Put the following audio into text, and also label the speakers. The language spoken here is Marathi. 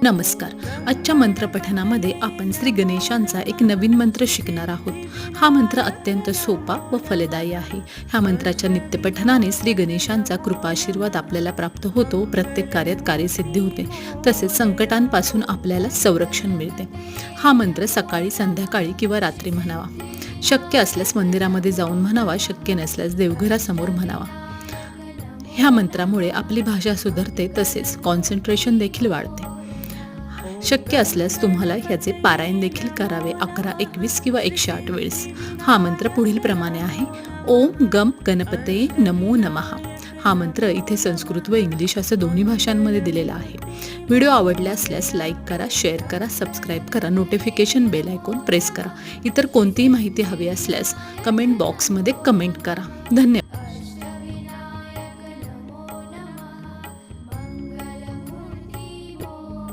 Speaker 1: नमस्कार. आजच्या मंत्रपठणामध्ये आपण श्री गणेशांचा एक नवीन मंत्र शिकणार आहोत. हा मंत्र अत्यंत सोपा व फलदायी आहे. ह्या मंत्राच्या नित्यपठणाने श्री गणेशांचा कृपाशीर्वाद आपल्याला प्राप्त होतो. प्रत्येक कार्यात कार्यसिद्धी होते, तसेच संकटांपासून आपल्याला संरक्षण मिळते. हा मंत्र सकाळी, संध्याकाळी किंवा रात्री म्हणावा. शक्य असल्यास मंदिरामध्ये जाऊन म्हणावा, शक्य नसल्यास देवघरासमोर म्हणावा. ह्या मंत्रामुळे आपली भाषा सुधारते, तसेच कॉन्सन्ट्रेशन देखील वाढते. शक्य असल्यास तुम्हाला ह्याचे पारायण देखील करावे 11, 21 किंवा 108 वेळेस. हा मंत्र पुढील प्रमाणे आहे. ओम गम गणपतये नमो नमः. हा मंत्र इथे संस्कृत व इंग्लिश असं दोन्ही भाषांमध्ये दिलेला आहे. व्हिडिओ आवडला असल्यास लाईक करा, शेअर करा, सबस्क्राईब करा, नोटिफिकेशन बेल आयकॉन प्रेस करा. इतर कोणतीही माहिती हवी असल्यास कमेंट बॉक्समध्ये कमेंट करा. धन्यवाद.